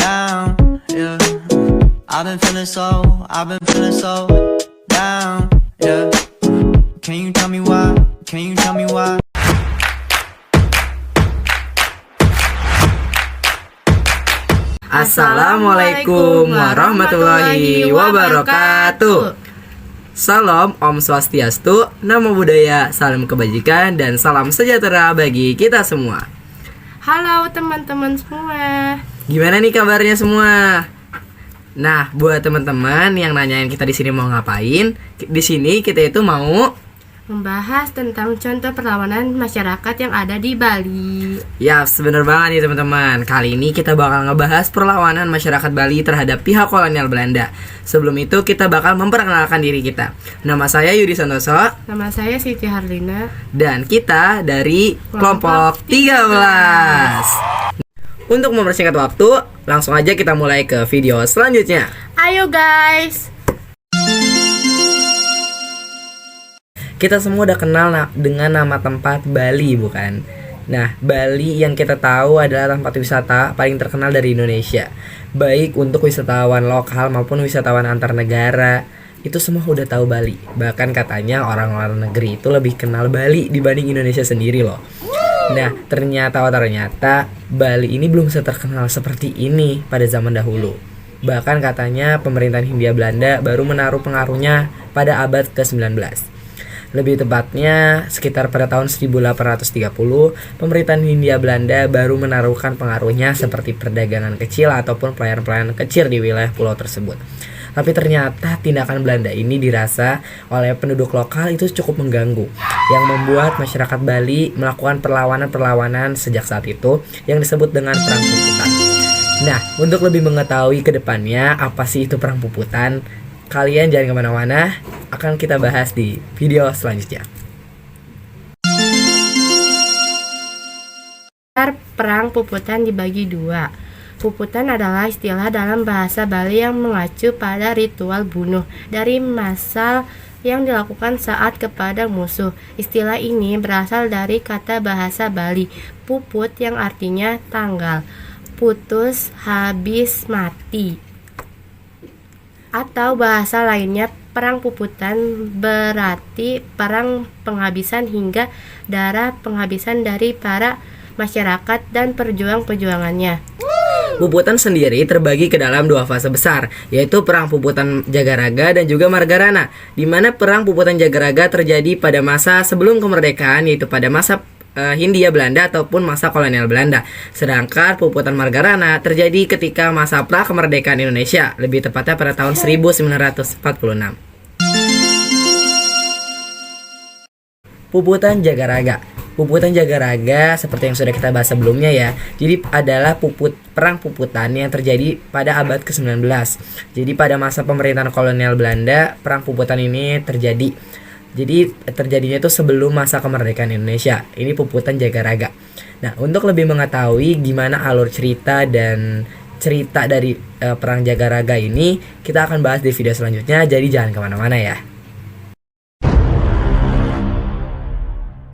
down, yeah. I've been feeling so down, yeah. Can you tell me why? Can you tell me why? Assalamualaikum warahmatullahi wabarakatuh. Salam Om Swastiastu, Namo Buddhaya, salam kebajikan, dan salam sejahtera bagi kita semua. Halo teman-teman semua. Gimana nih kabarnya semua? Nah, buat teman-teman yang nanyain kita di sini mau ngapain, di sini kita itu mau Membahas tentang contoh perlawanan masyarakat yang ada di Bali. ya, bener banget nih teman-teman. Kali ini kita bakal ngebahas perlawanan masyarakat Bali terhadap pihak kolonial Belanda. Sebelum itu kita bakal memperkenalkan diri kita. Nama saya Yudi Santoso. Nama saya Siti Harlina. Dan kita dari kelompok 13. Untuk mempersingkat waktu, langsung aja kita mulai ke video selanjutnya. Ayo guys. Kita semua udah kenal dengan nama tempat Bali, bukan? Nah, Bali yang kita tahu adalah tempat wisata paling terkenal dari Indonesia. Baik untuk wisatawan lokal maupun wisatawan antar negara. Itu semua udah tahu Bali. Bahkan katanya orang luar negeri itu lebih kenal Bali dibanding Indonesia sendiri loh. Nah, ternyata Bali ini belum terkenal seperti ini pada zaman dahulu. Bahkan katanya pemerintahan Hindia Belanda baru menaruh pengaruhnya pada abad ke-19. Lebih tepatnya, sekitar pada tahun 1830, pemerintahan Hindia Belanda baru menaruhkan pengaruhnya seperti perdagangan kecil ataupun pelayanan-pelayanan kecil di wilayah pulau tersebut. Tapi ternyata tindakan Belanda ini dirasa oleh penduduk lokal itu cukup mengganggu, yang membuat masyarakat Bali melakukan perlawanan-perlawanan sejak saat itu yang disebut dengan Perang Puputan. Nah, untuk lebih mengetahui ke depannya apa sih itu Perang Puputan, kalian jangan kemana-mana, akan kita bahas di video selanjutnya. Perang Puputan dibagi dua. Puputan adalah istilah dalam bahasa Bali yang mengacu pada ritual bunuh dari massal yang dilakukan saat kepada musuh. Istilah ini berasal dari kata bahasa Bali, puput yang artinya tanggal, putus, habis, mati. Atau bahasa lainnya, Perang Puputan berarti perang penghabisan hingga darah penghabisan dari para masyarakat dan perjuangannya. Puputan sendiri terbagi ke dalam dua fase besar, yaitu Perang Puputan Jagaraga dan juga Margarana, di mana Perang Puputan Jagaraga terjadi pada masa sebelum kemerdekaan, yaitu pada masa Hindia Belanda ataupun masa kolonial Belanda. Sedangkan Puputan Margarana terjadi ketika masa pra kemerdekaan Indonesia, lebih tepatnya pada tahun 1946. Puputan Jagaraga. Puputan Jagaraga seperti yang sudah kita bahas sebelumnya ya. Jadi adalah perang puputan yang terjadi pada abad ke-19. Jadi pada masa pemerintahan kolonial Belanda, perang puputan ini terjadi. Jadi terjadinya itu sebelum masa kemerdekaan Indonesia. Ini Puputan Jagaraga. Nah, untuk lebih mengetahui gimana alur cerita dan cerita dari Perang Jagaraga ini, kita akan bahas di video selanjutnya. Jadi jangan kemana-mana ya.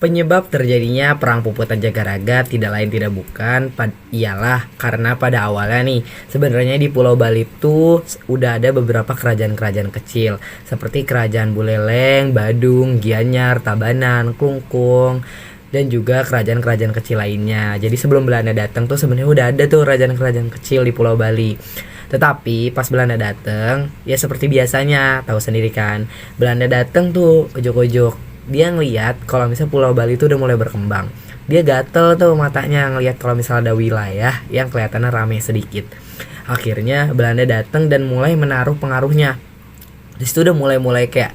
Penyebab terjadinya Perang Puputan Jagaraga tidak lain tidak bukan ialah karena pada awalnya nih sebenarnya di Pulau Bali itu udah ada beberapa kerajaan-kerajaan kecil seperti Kerajaan Buleleng, Badung, Gianyar, Tabanan, Klungkung, dan juga kerajaan-kerajaan kecil lainnya. Jadi sebelum Belanda datang tuh sebenarnya udah ada tuh kerajaan-kerajaan kecil di Pulau Bali. Tetapi pas Belanda datang, ya seperti biasanya, tahu sendiri kan, Belanda datang tuh ujuk-ujuk. Dia ngeliat kalau misalnya Pulau Bali itu udah mulai berkembang. Dia gatel tuh matanya ngeliat kalau misalnya ada wilayah yang kelihatannya ramai sedikit. Akhirnya Belanda datang dan mulai menaruh pengaruhnya. Di situ udah mulai kayak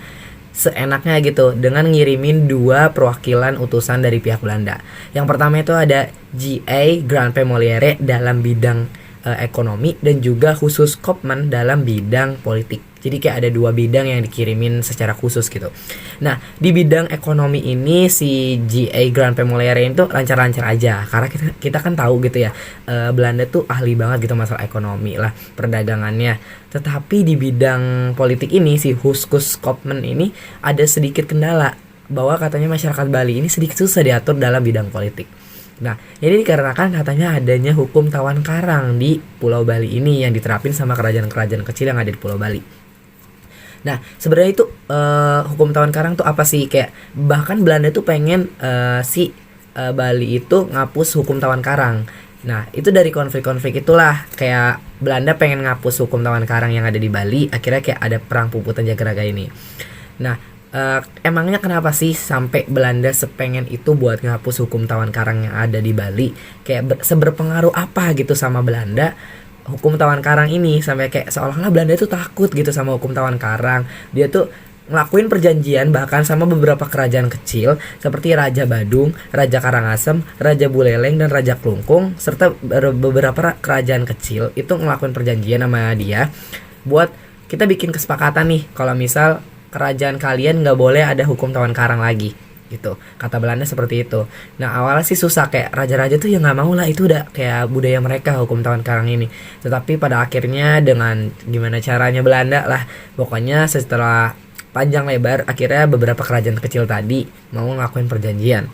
seenaknya gitu dengan ngirimin dua perwakilan utusan dari pihak Belanda. Yang pertama itu ada G.A. Grand Moliere dalam bidang ekonomi dan juga khusus Kopman dalam bidang politik. Jadi kayak ada dua bidang yang dikirimin secara khusus gitu. Nah, di bidang ekonomi ini si G.A. Grand Moliere itu lancar-lancar aja. Karena kita kan tahu gitu ya, Belanda tuh ahli banget gitu masalah ekonomi lah, perdagangannya. Tetapi di bidang politik ini si khusus Kopman ini ada sedikit kendala, bahwa katanya masyarakat Bali ini sedikit susah diatur dalam bidang politik. Nah, ini dikarenakan katanya adanya hukum tawan karang di Pulau Bali ini yang diterapin sama kerajaan-kerajaan kecil yang ada di Pulau Bali. Nah, sebenarnya itu hukum tawan karang tuh apa sih? Kayak bahkan Belanda tuh pengen Bali itu ngapus hukum tawan karang. Nah, itu dari konflik-konflik itulah kayak Belanda pengen ngapus hukum tawan karang yang ada di Bali. Akhirnya kayak ada perang Puputan Jagaraga ini. Nah, emangnya kenapa sih sampai Belanda sepengen itu buat ngapus hukum tawan karang yang ada di Bali? Kayak seberpengaruh apa gitu sama Belanda hukum tawan karang ini, sampai kayak seolah-olah Belanda itu takut gitu sama hukum tawan karang. Dia tuh ngelakuin perjanjian bahkan sama beberapa kerajaan kecil seperti Raja Badung, Raja Karangasem, Raja Buleleng, dan Raja Klungkung, serta beberapa kerajaan kecil itu ngelakuin perjanjian sama dia buat kita bikin kesepakatan nih kalau misal kerajaan kalian nggak boleh ada hukum tawan karang lagi gitu, kata Belanda seperti itu. Nah, awalnya sih susah, kayak raja-raja tuh ya nggak mau lah, itu udah kayak budaya mereka hukum tawan karang ini. Tetapi pada akhirnya dengan gimana caranya Belanda lah, pokoknya setelah panjang lebar akhirnya beberapa kerajaan kecil tadi mau ngelakuin perjanjian.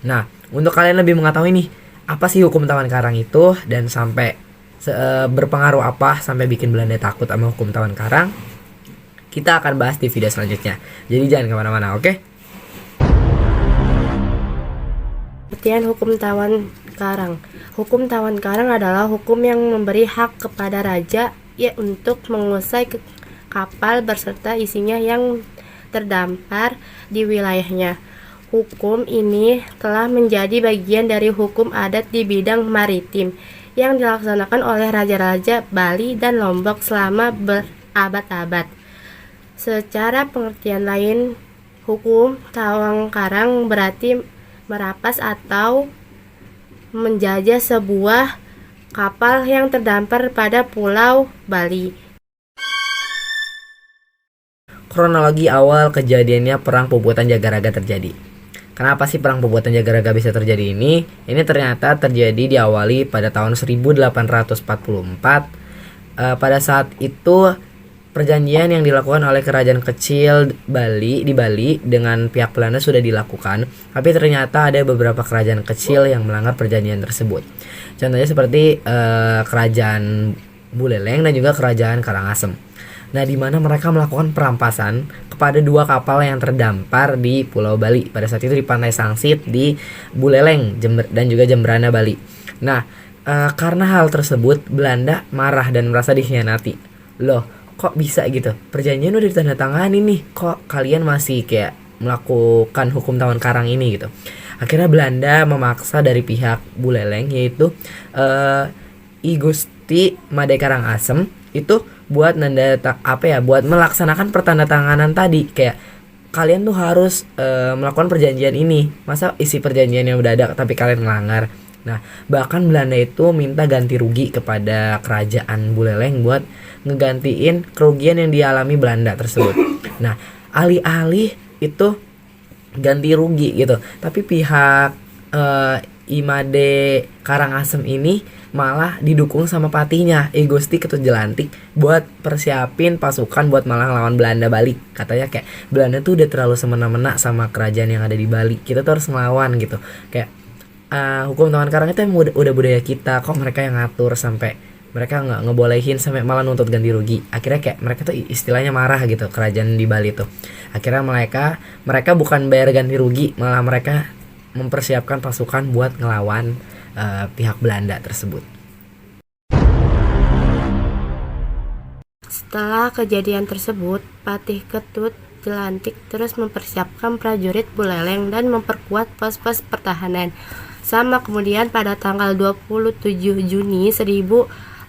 Nah, untuk kalian lebih mengetahui nih apa sih hukum tawan karang itu dan sampai berpengaruh apa sampai bikin Belanda takut sama hukum tawan karang, kita akan bahas di video selanjutnya. Jadi jangan kemana-mana, oke? Pengertian hukum tawan karang. Hukum tawan karang adalah hukum yang memberi hak kepada raja untuk mengusai kapal berserta isinya yang terdampar di wilayahnya. Hukum ini telah menjadi bagian dari hukum adat di bidang maritim yang dilaksanakan oleh raja-raja Bali dan Lombok selama berabad-abad. Secara pengertian lain, hukum tawan karang berarti merapas atau menjajah sebuah kapal yang terdampar pada Pulau Bali. Kronologi awal kejadiannya perang Puputan Jagaraga terjadi. Kenapa sih perang Puputan Jagaraga bisa terjadi ini? Ini ternyata terjadi diawali pada tahun 1844. Pada saat itu perjanjian yang dilakukan oleh kerajaan kecil di Bali dengan pihak Belanda sudah dilakukan, tapi ternyata ada beberapa kerajaan kecil yang melanggar perjanjian tersebut. Contohnya seperti kerajaan Buleleng dan juga kerajaan Karangasem. Nah, di mana mereka melakukan perampasan kepada dua kapal yang terdampar di Pulau Bali. Pada saat itu di Pantai Sangsit di Buleleng dan juga Jembrana Bali. Nah, karena hal tersebut Belanda marah dan merasa dikhianati. Loh, kok bisa gitu? Perjanjian udah ditandatangani nih, kok kalian masih kayak melakukan hukum tawan karang ini gitu. Akhirnya Belanda memaksa dari pihak Buleleng yaitu I Gusti Made Karangasem itu buat buat melaksanakan pertandatanganan tadi, kayak kalian tuh harus melakukan perjanjian ini. Masa isi perjanjiannya udah ada tapi kalian melanggar? Nah, bahkan Belanda itu minta ganti rugi kepada kerajaan Buleleng buat ngegantiin kerugian yang dialami Belanda tersebut. Nah, alih-alih itu ganti rugi gitu, tapi pihak Imade Karangasem ini malah didukung sama patinya I Gusti Ketutjelantik buat persiapin pasukan buat malah lawan Belanda balik. Katanya kayak Belanda tuh udah terlalu semena-mena sama kerajaan yang ada di Bali, kita tuh harus ngelawan gitu. Kayak hukum tawan karang itu emang udah budaya kita, kok mereka yang ngatur, sampai mereka nggak ngebolehin sampai malah nuntut ganti rugi. Akhirnya kayak mereka tuh istilahnya marah gitu, kerajaan di Bali tuh. Akhirnya mereka bukan bayar ganti rugi, malah mereka mempersiapkan pasukan buat ngelawan pihak Belanda tersebut. Setelah kejadian tersebut, Patih Ketutjelantik terus mempersiapkan prajurit Buleleng dan memperkuat pos-pos pertahanan. Sama kemudian pada tanggal 27 Juni 1846,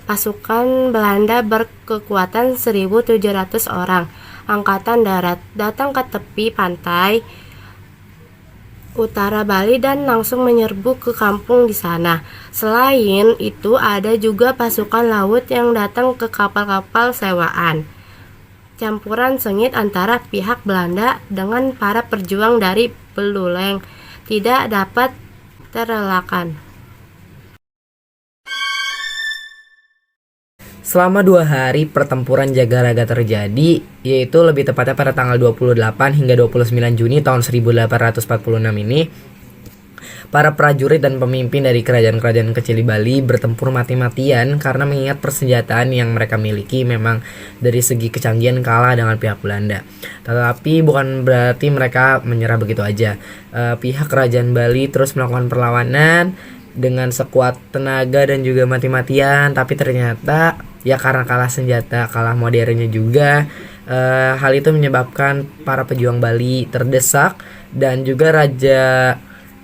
pasukan Belanda berkekuatan 1.700 orang angkatan darat datang ke tepi pantai utara Bali dan langsung menyerbu ke kampung di sana. Selain itu ada juga pasukan laut yang datang ke kapal-kapal sewaan. Campuran sengit antara pihak Belanda dengan para pejuang dari Buleleng tidak dapat terelakkan. Selama 2 hari pertempuran Jagaraga terjadi, yaitu lebih tepatnya pada tanggal 28 hingga 29 Juni tahun 1846 ini, para prajurit dan pemimpin dari kerajaan-kerajaan kecil di Bali bertempur mati-matian karena mengingat persenjataan yang mereka miliki memang dari segi kecanggihan kalah dengan pihak Belanda. Tetapi bukan berarti mereka menyerah begitu aja. Pihak kerajaan Bali terus melakukan perlawanan dengan sekuat tenaga dan juga mati-matian, tapi ternyata ya karena kalah senjata, kalah modernnya juga, hal itu menyebabkan para pejuang Bali terdesak dan juga Raja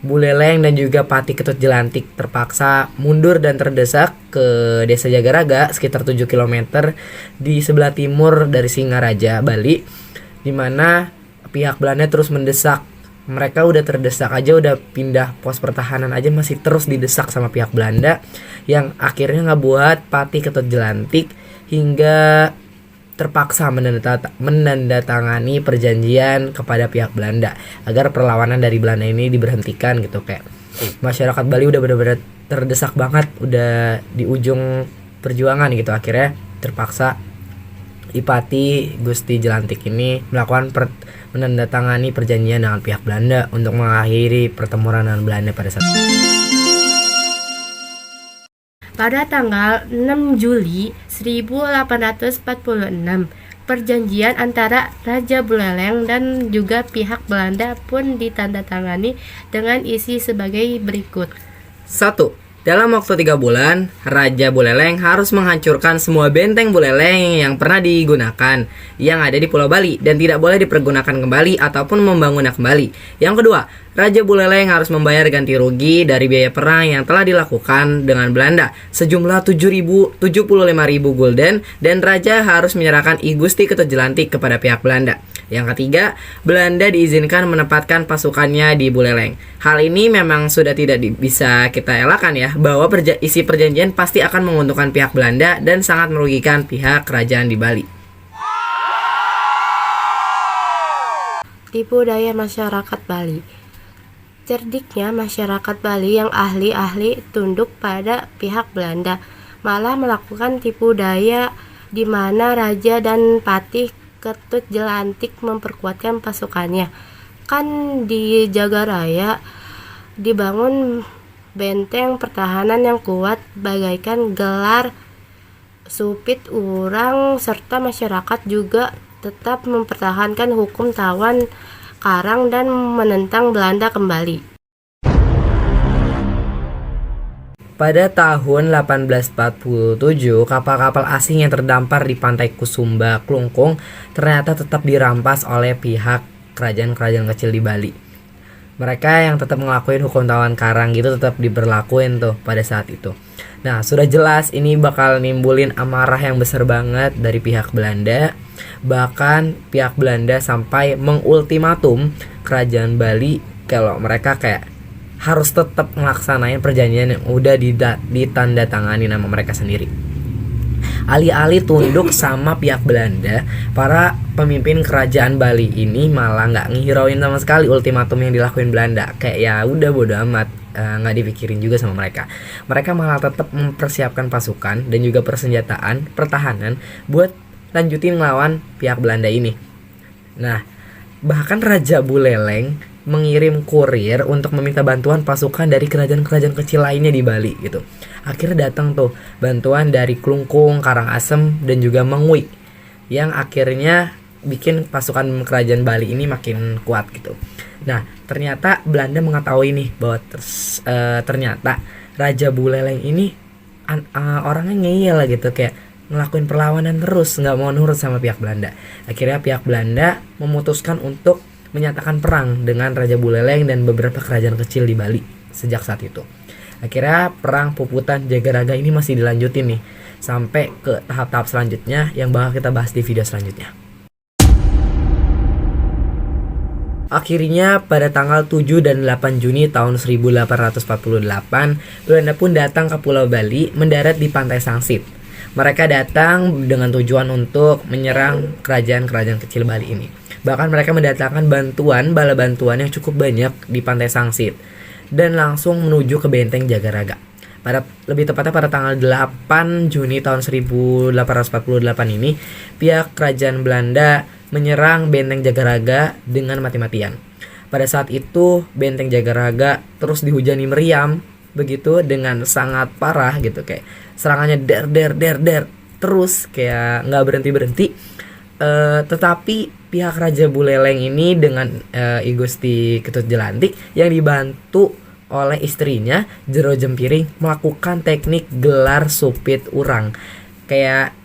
Buleleng dan juga Patih Ketut Jelantik terpaksa mundur dan terdesak ke Desa Jagaraga sekitar 7 km di sebelah timur dari Singaraja, Bali, di mana pihak Belanda terus mendesak. Mereka udah terdesak aja, udah pindah pos pertahanan aja masih terus didesak sama pihak Belanda, yang akhirnya ngebuat Patih Ketut Jelantik hingga terpaksa menandatangani perjanjian kepada pihak Belanda agar perlawanan dari Belanda ini diberhentikan gitu. Kayak masyarakat Bali udah benar-benar terdesak banget, udah di ujung perjuangan gitu. Akhirnya terpaksa Ipati Gusti Jelantik ini melakukan menandatangani perjanjian dengan pihak Belanda untuk mengakhiri pertempuran dengan Belanda pada saat itu. Pada tanggal 6 Juli 1846, perjanjian antara Raja Buleleng dan juga pihak Belanda pun ditandatangani dengan isi sebagai berikut. 1. Dalam waktu 3 bulan, Raja Buleleng harus menghancurkan semua benteng Buleleng yang pernah digunakan yang ada di Pulau Bali dan tidak boleh dipergunakan kembali ataupun membangunnya kembali. Yang kedua, Raja Buleleng harus membayar ganti rugi dari biaya perang yang telah dilakukan dengan Belanda sejumlah 75.000 gulden dan Raja harus menyerahkan I Gusti Ketut Jelantik kepada pihak Belanda. Yang ketiga, Belanda diizinkan menempatkan pasukannya di Buleleng. Hal ini memang sudah tidak bisa kita elakkan ya, bahwa isi perjanjian pasti akan menguntungkan pihak Belanda dan sangat merugikan pihak kerajaan di Bali. Tipu daya masyarakat Bali. Cerdiknya masyarakat Bali yang ahli-ahli tunduk pada pihak Belanda malah melakukan tipu daya di mana Raja dan Patih Ketut Jelantik memperkuatkan pasukannya. Kan di Jagaraya dibangun benteng pertahanan yang kuat bagaikan gelar supit urang, serta masyarakat juga tetap mempertahankan hukum tawan karang dan menentang Belanda kembali. Pada tahun 1847, kapal-kapal asing yang terdampar di pantai Kusumba, Klungkung ternyata tetap dirampas oleh pihak kerajaan-kerajaan kecil di Bali. Mereka yang tetap ngelakuin hukum tawan karang gitu tetap diberlakuin tuh pada saat itu. Nah, sudah jelas ini bakal nimbulin amarah yang besar banget dari pihak Belanda. Bahkan pihak Belanda sampai mengultimatum kerajaan Bali kalau mereka kayak harus tetap melaksanain perjanjian yang udah ditandatangani nama mereka sendiri. Alih-alih tunduk sama pihak Belanda, para pemimpin kerajaan Bali ini malah nggak ngehirauin sama sekali ultimatum yang dilakuin Belanda. Kayak ya udah bodo amat, nggak dipikirin juga sama mereka. Mereka malah tetap mempersiapkan pasukan dan juga persenjataan pertahanan buat lanjutin ngelawan pihak Belanda ini. Nah, bahkan Raja Buleleng mengirim kurir untuk meminta bantuan pasukan dari kerajaan-kerajaan kecil lainnya di Bali gitu. Akhirnya datang tuh bantuan dari Klungkung, Karangasem dan juga Mengwi yang akhirnya bikin pasukan kerajaan Bali ini makin kuat gitu. Nah, ternyata Belanda mengetahui nih bahwa ternyata Raja Buleleng ini orangnya ngeyel gitu, kayak ngelakuin perlawanan terus, nggak mau nurut sama pihak Belanda. Akhirnya pihak Belanda memutuskan untuk menyatakan perang dengan Raja Buleleng dan beberapa kerajaan kecil di Bali sejak saat itu. Akhirnya perang Puputan Jagaraga ini masih dilanjutin nih sampai ke tahap-tahap selanjutnya yang bakal kita bahas di video selanjutnya. Akhirnya pada tanggal 7 dan 8 Juni tahun 1848, Belanda pun datang ke Pulau Bali mendarat di Pantai Sangsit. Mereka datang dengan tujuan untuk menyerang kerajaan-kerajaan kecil Bali ini. Bahkan mereka mendatangkan bala bantuan yang cukup banyak di Pantai Sangsit dan langsung menuju ke benteng Jagaraga. Lebih tepatnya pada tanggal 8 Juni tahun 1848 ini, pihak kerajaan Belanda menyerang Benteng Jagaraga dengan mati-matian. Pada saat itu Benteng Jagaraga terus dihujani meriam begitu dengan sangat parah gitu, kayak serangannya der terus kayak nggak berhenti. Tetapi pihak Raja Buleleng ini dengan I Gusti Ketut Jelantik yang dibantu oleh istrinya Jero Jempiring melakukan teknik gelar supit urang, kayak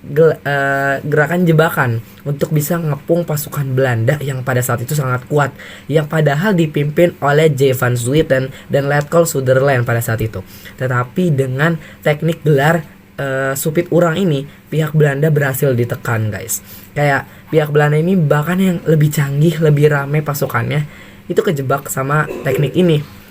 gerakan jebakan untuk bisa ngepung pasukan Belanda yang pada saat itu sangat kuat, yang padahal dipimpin oleh J. van Swieten dan Letkol Suderland pada saat itu. Tetapi dengan teknik gelar supit urang ini, pihak Belanda berhasil ditekan, guys. Kayak pihak Belanda ini bahkan yang lebih canggih, lebih ramai pasukannya, itu kejebak sama teknik ini.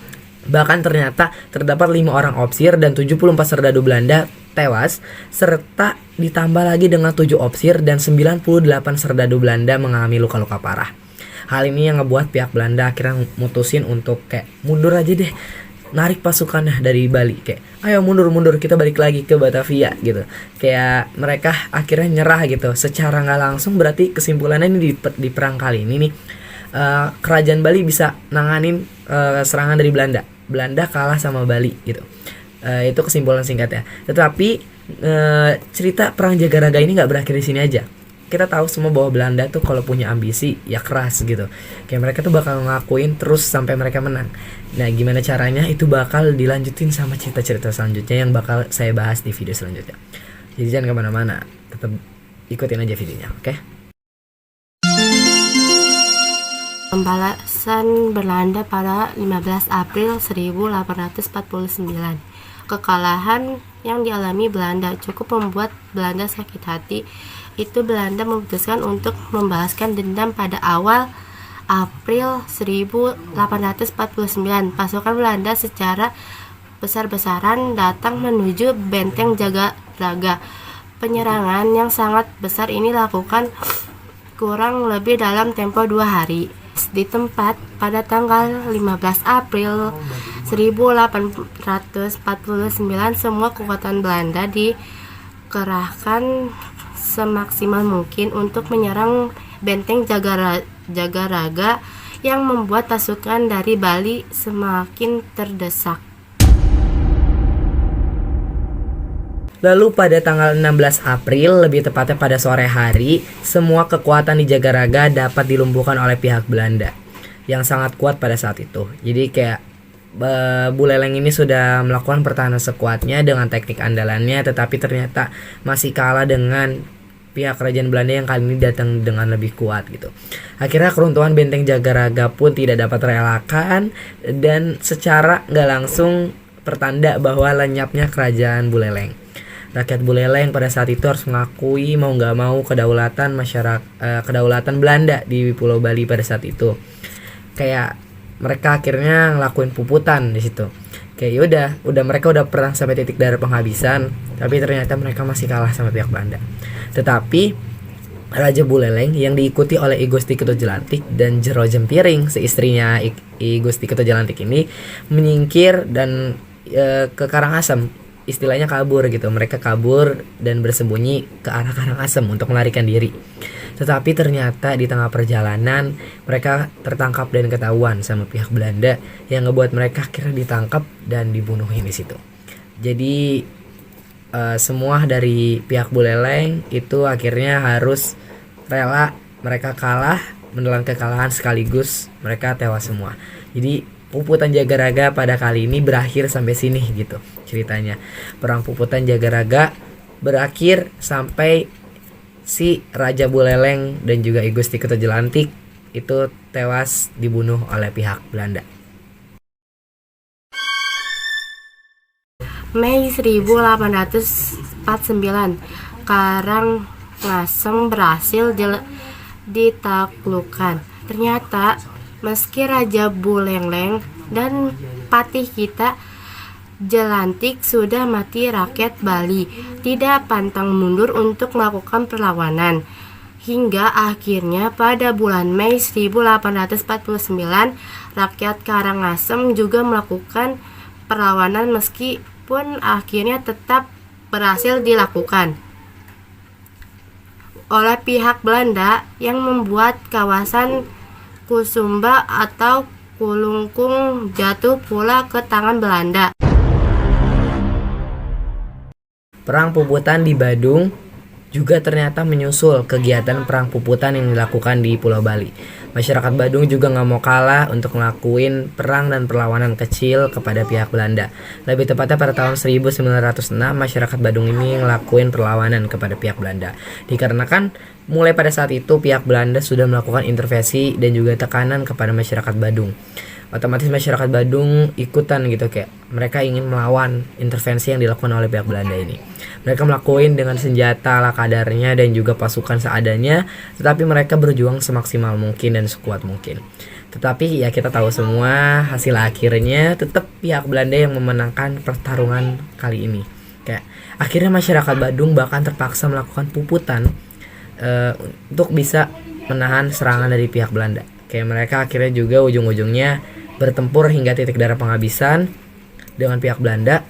Bahkan ternyata terdapat 5 orang opsir dan 74 serdadu Belanda tewas, serta ditambah lagi dengan 7 opsir dan 98 serdadu Belanda mengalami luka-luka parah. Hal ini yang ngebuat pihak Belanda akhirnya mutusin untuk kayak mundur aja deh, narik pasukannya dari Bali, kayak ayo mundur kita balik lagi ke Batavia gitu. Kayak mereka akhirnya nyerah gitu. Secara nggak langsung berarti kesimpulannya ini di perang kali ini nih, kerajaan Bali bisa nanganin serangan dari Belanda. Belanda kalah sama Bali gitu. Itu kesimpulan singkatnya. Tetapi cerita perang Jagaraga ini nggak berakhir di sini aja. Kita tahu semua bahwa Belanda tuh kalau punya ambisi ya keras gitu. Kayak mereka tuh bakal ngelakuin terus sampai mereka menang. Nah, gimana caranya itu bakal dilanjutin sama cerita-cerita selanjutnya yang bakal saya bahas di video selanjutnya. Jadi jangan kemana-mana, tetap ikutin aja videonya, oke? Pembalasan Belanda pada 15 April 1849. Kekalahan yang dialami Belanda cukup membuat Belanda sakit hati. Itu Belanda memutuskan untuk membalaskan dendam pada awal April 1849. Pasukan Belanda secara besar-besaran datang menuju Benteng Jagaraga. Penyerangan yang sangat besar ini dilakukan kurang lebih dalam tempo 2 hari. Di tempat pada tanggal 15 April 1849 semua kekuatan Belanda dikerahkan semaksimal mungkin untuk menyerang Benteng Jagaraga yang membuat pasukan dari Bali semakin terdesak. Lalu pada tanggal 16 April, lebih tepatnya pada sore hari, semua kekuatan di Jagaraga dapat dilumpuhkan oleh pihak Belanda yang sangat kuat pada saat itu. Jadi kayak Buleleng ini sudah melakukan pertahanan sekuatnya dengan teknik andalannya, tetapi ternyata masih kalah dengan pihak kerajaan Belanda yang kali ini datang dengan lebih kuat gitu. Akhirnya keruntuhan Benteng Jagaraga pun tidak dapat terelakkan dan secara nggak langsung pertanda bahwa lenyapnya kerajaan Buleleng. Rakyat Buleleng pada saat itu harus mengakui mau nggak mau kedaulatan kedaulatan Belanda di Pulau Bali pada saat itu. Kayak mereka akhirnya ngelakuin puputan di situ. Kayak udah mereka udah perang sampai titik darah penghabisan, tapi ternyata mereka masih kalah sama pihak Belanda. Tetapi Raja Buleleng yang diikuti oleh I Gusti Ketut Jelantik dan Jero Jempiring, seistrinya I Gusti Ketut Jelantik ini menyingkir dan ke Karangasem. Istilahnya kabur gitu. Mereka kabur dan bersembunyi ke arah Karangasem untuk melarikan diri. Tetapi ternyata di tengah perjalanan mereka tertangkap dan ketahuan sama pihak Belanda yang ngebuat mereka akhirnya ditangkap dan dibunuhin di situ. Jadi semua dari pihak Buleleng itu akhirnya harus rela mereka kalah, menelan kekalahan sekaligus mereka tewas semua. Jadi Puputan Jagaraga pada kali ini berakhir sampai sini gitu ceritanya. Perang Puputan Jagaraga berakhir sampai si Raja Buleleng dan juga I Gusti Ketut Jelantik itu tewas dibunuh oleh pihak Belanda. Mei 1849, Karangasem berhasil ditaklukkan. Ternyata meski Raja Buleleng dan patih kita Jelantik sudah mati, rakyat Bali tidak pantang mundur untuk melakukan perlawanan. Hingga akhirnya pada bulan Mei 1849, rakyat Karangasem juga melakukan perlawanan meski pun akhirnya tetap berhasil dilakukan oleh pihak Belanda yang membuat kawasan Kusumba atau Kulungkung jatuh pula ke tangan Belanda. Perang Puputan di Badung juga ternyata menyusul kegiatan perang Puputan yang dilakukan di Pulau Bali. Masyarakat Badung juga nggak mau kalah untuk ngelakuin perang dan perlawanan kecil kepada pihak Belanda. Lebih tepatnya pada tahun 1906 masyarakat Badung ini ngelakuin perlawanan kepada pihak Belanda. Dikarenakan mulai pada saat itu pihak Belanda sudah melakukan intervensi dan juga tekanan kepada masyarakat Badung. Otomatis masyarakat Badung ikutan gitu, kayak mereka ingin melawan intervensi yang dilakukan oleh pihak Belanda ini. Mereka melakukan dengan senjata ala kadarnya dan juga pasukan seadanya, tetapi mereka berjuang semaksimal mungkin dan sekuat mungkin. Tetapi ya kita tahu semua hasil akhirnya tetap pihak Belanda yang memenangkan pertarungan kali ini. Kayak akhirnya masyarakat Badung bahkan terpaksa melakukan puputan untuk bisa menahan serangan dari pihak Belanda. Kayak mereka akhirnya juga ujung-ujungnya bertempur hingga titik darah penghabisan dengan pihak Belanda,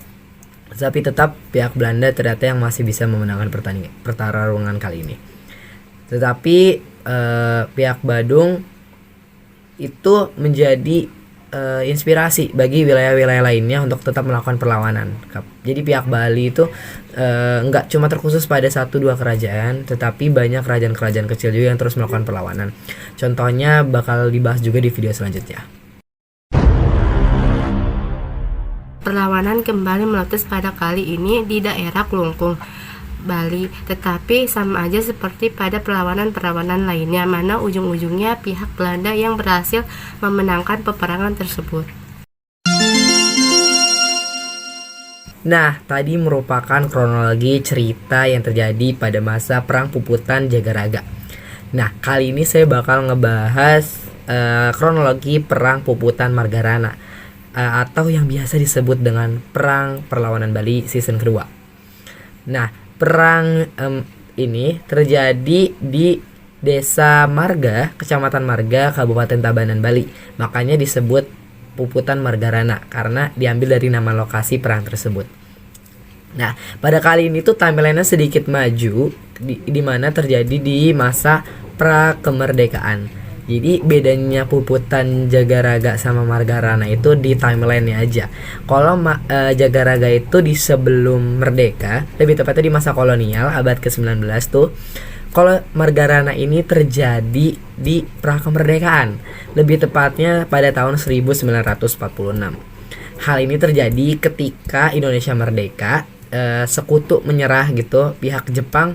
tapi tetap pihak Belanda ternyata yang masih bisa memenangkan pertarungan kali ini. Tetapi pihak Badung itu menjadi inspirasi bagi wilayah-wilayah lainnya untuk tetap melakukan perlawanan. Jadi pihak Bali itu nggak cuma terkhusus pada 1-2 kerajaan, tetapi banyak kerajaan-kerajaan kecil juga yang terus melakukan perlawanan. Contohnya bakal dibahas juga di video selanjutnya. Perlawanan kembali meletus pada kali ini di daerah Kelungkung, Bali, tetapi sama aja seperti pada perlawanan-perlawanan lainnya, mana ujung-ujungnya pihak Belanda yang berhasil memenangkan peperangan tersebut. Nah, tadi merupakan kronologi cerita yang terjadi pada masa Perang Puputan Jagaraga. Nah, kali ini saya bakal ngebahas kronologi Perang Puputan Margarana, atau yang biasa disebut dengan Perang Perlawanan Bali season kedua. Nah, perang ini terjadi di Desa Marga, Kecamatan Marga, Kabupaten Tabanan, Bali. Makanya disebut Puputan Margarana karena diambil dari nama lokasi perang tersebut. Nah, pada kali ini tuh timeline-nya sedikit maju di mana terjadi di masa pra-kemerdekaan. Jadi bedanya Puputan Jagaraga sama Margarana itu di timeline-nya aja. Kalau Jagaraga itu di sebelum merdeka, lebih tepatnya di masa kolonial abad ke-19 tuh. Kalau Margarana ini terjadi di pra kemerdekaan, lebih tepatnya pada tahun 1946. Hal ini terjadi ketika Indonesia merdeka, sekutu menyerah gitu, pihak Jepang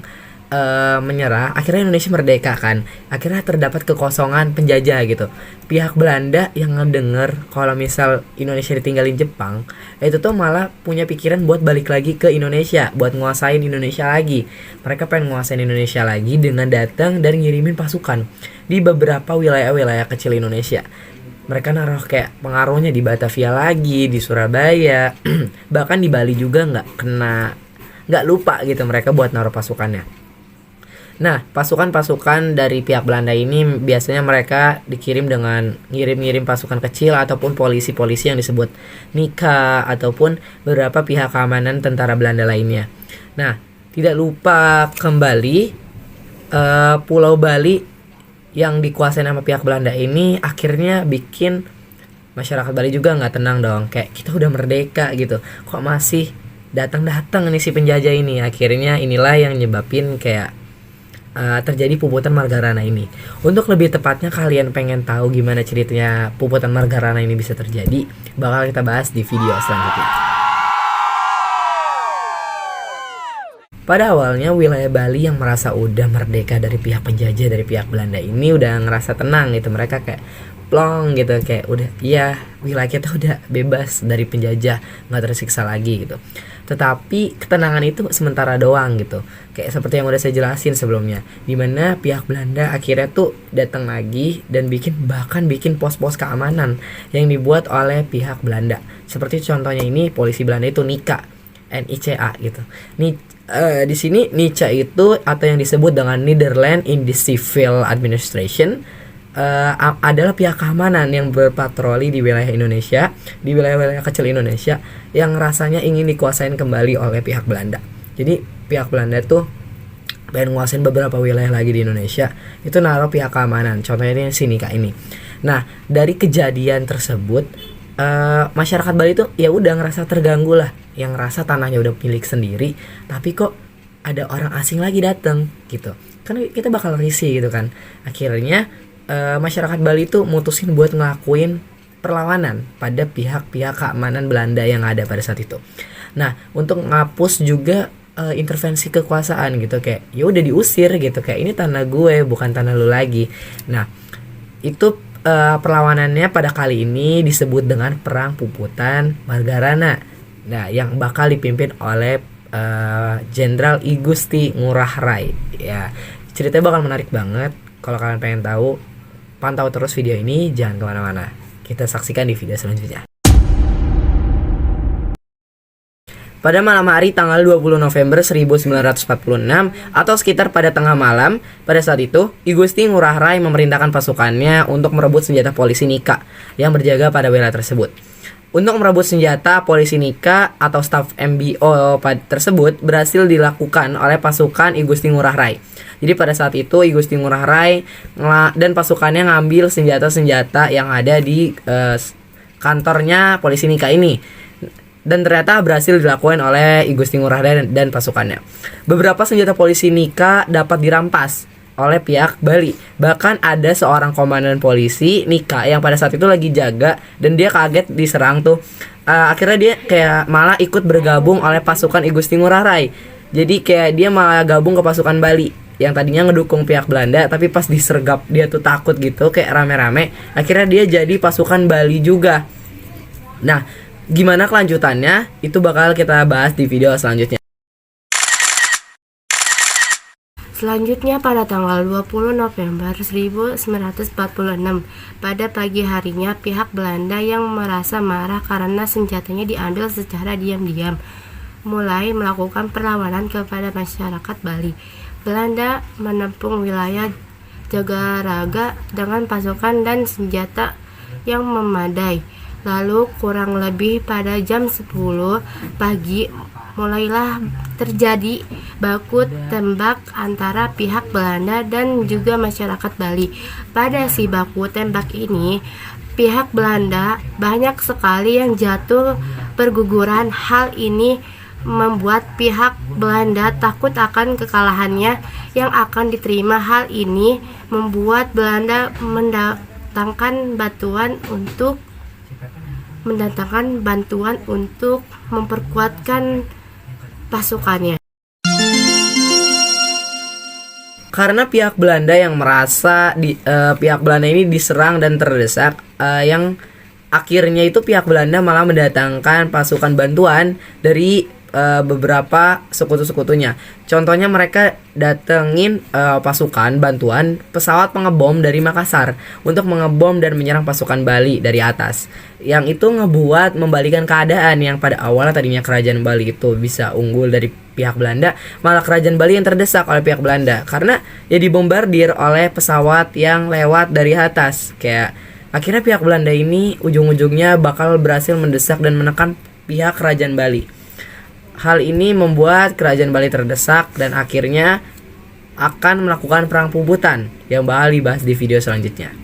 menyerah, akhirnya Indonesia merdeka kan. Akhirnya terdapat kekosongan penjajah gitu. Pihak Belanda yang ngedenger kalau misal Indonesia ditinggalin Jepang, itu tuh malah punya pikiran buat balik lagi ke Indonesia, buat nguasain Indonesia lagi. Mereka pengen nguasain Indonesia lagi dengan datang dan ngirimin pasukan di beberapa wilayah-wilayah kecil Indonesia. Mereka naruh kayak pengaruhnya di Batavia lagi, di Surabaya, bahkan di Bali juga nggak lupa gitu mereka buat naruh pasukannya. Nah, pasukan-pasukan dari pihak Belanda ini biasanya mereka dikirim dengan ngirim-ngirim pasukan kecil ataupun polisi-polisi yang disebut Nika ataupun beberapa pihak keamanan tentara Belanda lainnya. Nah, tidak lupa kembali Pulau Bali yang dikuasai sama pihak Belanda ini akhirnya bikin masyarakat Bali juga nggak tenang dong. Kayak kita udah merdeka gitu, kok masih datang-datang nih si penjajah ini. Akhirnya inilah yang nyebabin kayak terjadi Puputan Margarana ini. Untuk lebih tepatnya kalian pengen tahu gimana ceritanya Puputan Margarana ini bisa terjadi, bakal kita bahas di video selanjutnya. Pada awalnya wilayah Bali yang merasa udah merdeka dari pihak penjajah, dari pihak Belanda ini udah ngerasa tenang gitu. Mereka kayak plong gitu, kayak udah iya wilayah kita udah bebas dari penjajah, nggak tersiksa lagi gitu. Tetapi ketenangan itu sementara doang gitu. Kayak seperti yang udah saya jelasin sebelumnya, dimana pihak Belanda akhirnya tuh datang lagi dan bahkan bikin pos-pos keamanan yang dibuat oleh pihak Belanda. Seperti contohnya ini polisi Belanda itu NICA, NICA gitu. Di sini NICA itu atau yang disebut dengan Netherlands in the Civil Administration adalah pihak keamanan yang berpatroli di wilayah Indonesia, di wilayah-wilayah kecil Indonesia yang rasanya ingin dikuasain kembali oleh pihak Belanda. Jadi pihak Belanda tuh pengen nguasain beberapa wilayah lagi di Indonesia, itu naruh pihak keamanan. Contohnya ini si Nika ini. Nah, dari kejadian tersebut masyarakat Bali tuh ya udah ngerasa terganggu lah, yang ngerasa tanahnya udah milik sendiri, tapi kok ada orang asing lagi datang gitu. Kan kita bakal risih gitu kan. Akhirnya masyarakat Bali tuh mutusin buat ngelakuin perlawanan pada pihak-pihak keamanan Belanda yang ada pada saat itu. Nah, untuk ngapus juga intervensi kekuasaan gitu, kayak ya udah diusir gitu, kayak ini tanah gue bukan tanah lu lagi. Nah, itu perlawanannya pada kali ini disebut dengan Perang Puputan Margarana. Nah, yang bakal dipimpin oleh Jenderal I Gusti Ngurah Rai. Ya, ceritanya bakal menarik banget. Kalau kalian pengen tahu, pantau terus video ini, jangan kemana-mana. Kita saksikan di video selanjutnya. Pada malam hari tanggal 20 November 1946 atau sekitar pada tengah malam, pada saat itu I Gusti Ngurah Rai memerintahkan pasukannya untuk merebut senjata polisi Nika yang berjaga pada wilayah tersebut. Untuk merebut senjata, polisi Nika atau staf MBO tersebut berhasil dilakukan oleh pasukan I Gusti Ngurah Rai. Jadi pada saat itu I Gusti Ngurah Rai dan pasukannya ngambil senjata-senjata yang ada di kantornya polisi Nika ini. Dan ternyata berhasil dilakukan oleh I Gusti Ngurah Rai dan pasukannya. Beberapa senjata polisi Nika dapat dirampas oleh pihak Bali. Bahkan ada seorang komandan polisi Nika yang pada saat itu lagi jaga dan dia kaget diserang tuh. Akhirnya dia kayak malah ikut bergabung oleh pasukan I Gusti Ngurah Rai. Jadi kayak dia malah gabung ke pasukan Bali yang tadinya ngedukung pihak Belanda, tapi pas disergap dia tuh takut gitu, kayak rame-rame. Akhirnya dia jadi pasukan Bali juga. Nah, gimana kelanjutannya? Itu bakal kita bahas di video selanjutnya. Selanjutnya pada tanggal 20 November 1946, pada pagi harinya pihak Belanda yang merasa marah karena senjatanya diambil secara diam-diam mulai melakukan perlawanan kepada masyarakat Bali. Belanda menempung wilayah Jagaraga dengan pasukan dan senjata yang memadai. Lalu kurang lebih pada jam 10 pagi mulailah terjadi baku tembak antara pihak Belanda dan juga masyarakat Bali. Pada si baku tembak ini, pihak Belanda banyak sekali yang jatuh berguguran. Hal ini membuat pihak Belanda takut akan kekalahannya yang akan diterima. Hal ini membuat Belanda mendatangkan bantuan untuk memperkuatkan pasukannya. Karena pihak Belanda yang merasa pihak Belanda ini diserang dan terdesak, yang akhirnya itu pihak Belanda malah mendatangkan pasukan bantuan dari beberapa sekutu-sekutunya. Contohnya mereka datengin pasukan bantuan pesawat pengebom dari Makassar untuk mengebom dan menyerang pasukan Bali dari atas. Yang itu ngebuat membalikan keadaan yang pada awalnya tadinya kerajaan Bali itu bisa unggul dari pihak Belanda, malah kerajaan Bali yang terdesak oleh pihak Belanda karena ya dibombardir oleh pesawat yang lewat dari atas. Kayak akhirnya pihak Belanda ini ujung-ujungnya bakal berhasil mendesak dan menekan pihak kerajaan Bali. Hal ini membuat kerajaan Bali terdesak dan akhirnya akan melakukan perang Puputan yang bakal dibahas di video selanjutnya.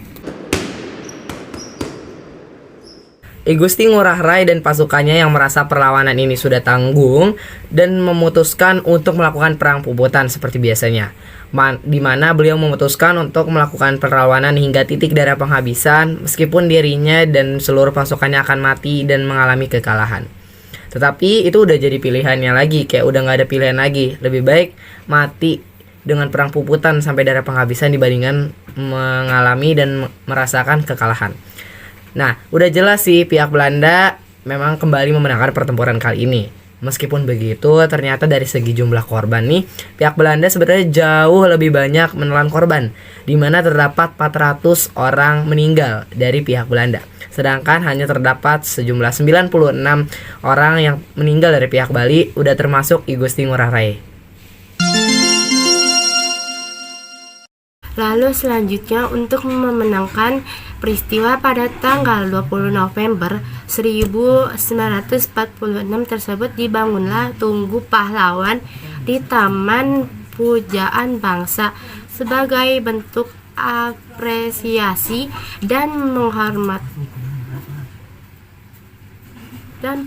I Gusti Ngurah Rai dan pasukannya yang merasa perlawanan ini sudah tanggung dan memutuskan untuk melakukan perang Puputan seperti biasanya, di mana beliau memutuskan untuk melakukan perlawanan hingga titik darah penghabisan meskipun dirinya dan seluruh pasukannya akan mati dan mengalami kekalahan. Tetapi itu udah jadi pilihannya lagi, kayak udah gak ada pilihan lagi. Lebih baik mati dengan perang Puputan sampai darah penghabisan dibandingkan mengalami dan merasakan kekalahan. Nah, udah jelas sih pihak Belanda memang kembali memenangkan pertempuran kali ini. Meskipun begitu, ternyata dari segi jumlah korban nih, pihak Belanda sebenarnya jauh lebih banyak menelan korban, di mana terdapat 400 orang meninggal dari pihak Belanda. Sedangkan hanya terdapat sejumlah 96 orang yang meninggal dari pihak Bali, udah termasuk I Gusti Ngurah Rai. Lalu selanjutnya untuk memenangkan peristiwa pada tanggal 20 November 1946 tersebut dibangunlah Tugu Pahlawan di Taman Pujaan Bangsa sebagai bentuk apresiasi dan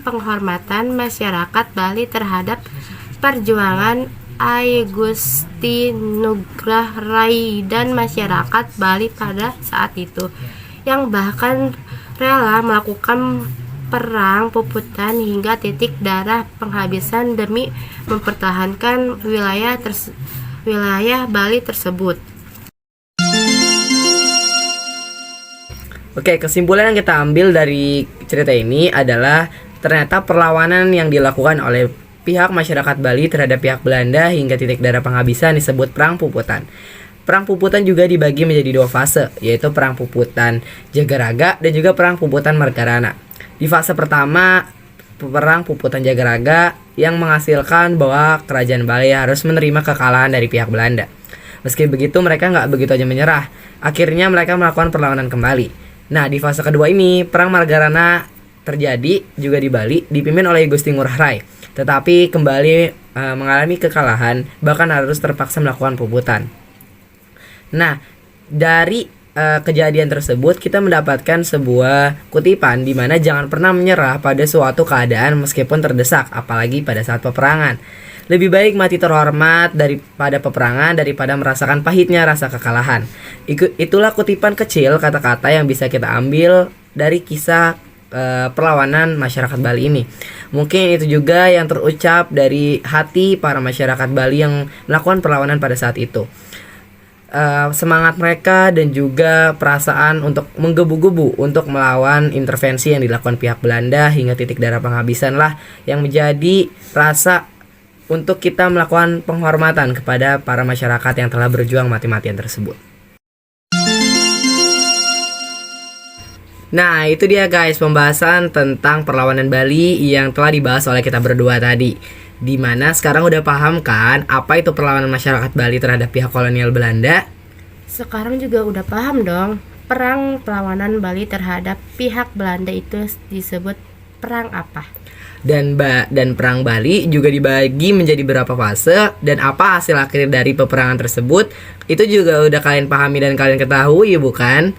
penghormatan masyarakat Bali terhadap perjuangan I Gusti Nugrah Rai dan masyarakat Bali pada saat itu, yang bahkan rela melakukan perang puputan hingga titik darah penghabisan demi mempertahankan wilayah Bali tersebut. Oke, kesimpulan yang kita ambil dari cerita ini adalah ternyata perlawanan yang dilakukan oleh pihak masyarakat Bali terhadap pihak Belanda hingga titik darah penghabisan disebut Perang Puputan. Perang Puputan juga dibagi menjadi 2 fase, yaitu Perang Puputan Jagaraga dan juga Perang Puputan Margarana. Di fase pertama, Perang Puputan Jagaraga yang menghasilkan bahwa kerajaan Bali harus menerima kekalahan dari pihak Belanda. Meski begitu, mereka nggak begitu aja menyerah. Akhirnya mereka melakukan perlawanan kembali. Nah, di fase kedua ini, Perang Margarana terjadi juga di Bali, dipimpin oleh Gusti Ngurah Rai. Tetapi kembali mengalami kekalahan, bahkan harus terpaksa melakukan puputan. Nah, dari kejadian tersebut kita mendapatkan sebuah kutipan di mana jangan pernah menyerah pada suatu keadaan meskipun terdesak, apalagi pada saat peperangan. Lebih baik mati terhormat daripada peperangan daripada merasakan pahitnya rasa kekalahan. Itulah kutipan kecil kata-kata yang bisa kita ambil dari kisah perlawanan masyarakat Bali ini. Mungkin itu juga yang terucap dari hati para masyarakat Bali yang melakukan perlawanan pada saat itu. Semangat mereka dan juga perasaan untuk menggebu-gebu untuk melawan intervensi yang dilakukan pihak Belanda hingga titik darah penghabisan lah yang menjadi rasa untuk kita melakukan penghormatan kepada para masyarakat yang telah berjuang mati-matian tersebut. Nah, itu dia guys pembahasan tentang perlawanan Bali yang telah dibahas oleh kita berdua tadi. Dimana sekarang udah paham kan apa itu perlawanan masyarakat Bali terhadap pihak kolonial Belanda? Sekarang juga udah paham dong, perang perlawanan Bali terhadap pihak Belanda itu disebut perang apa? Dan perang Bali juga dibagi menjadi berapa fase dan apa hasil akhir dari peperangan tersebut. Itu juga udah kalian pahami dan kalian ketahui, bukan?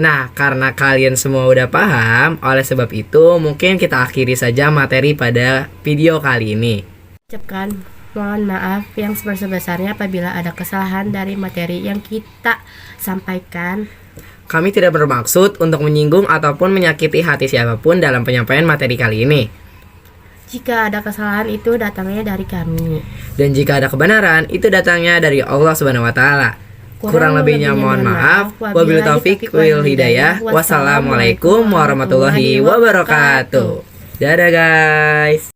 Nah, karena kalian semua udah paham, oleh sebab itu mungkin kita akhiri saja materi pada video kali ini. Ucapkan mohon maaf yang sebesar-besarnya apabila ada kesalahan dari materi yang kita sampaikan. Kami tidak bermaksud untuk menyinggung ataupun menyakiti hati siapapun dalam penyampaian materi kali ini. Jika ada kesalahan itu datangnya dari kami. Dan jika ada kebenaran itu datangnya dari Allah Subhanahu wa taala. Kurang lebihnya mohon maaf. Wabillahi taufik wal hidayah. Wassalamualaikum warahmatullahi wabarakatuh. Dadah guys.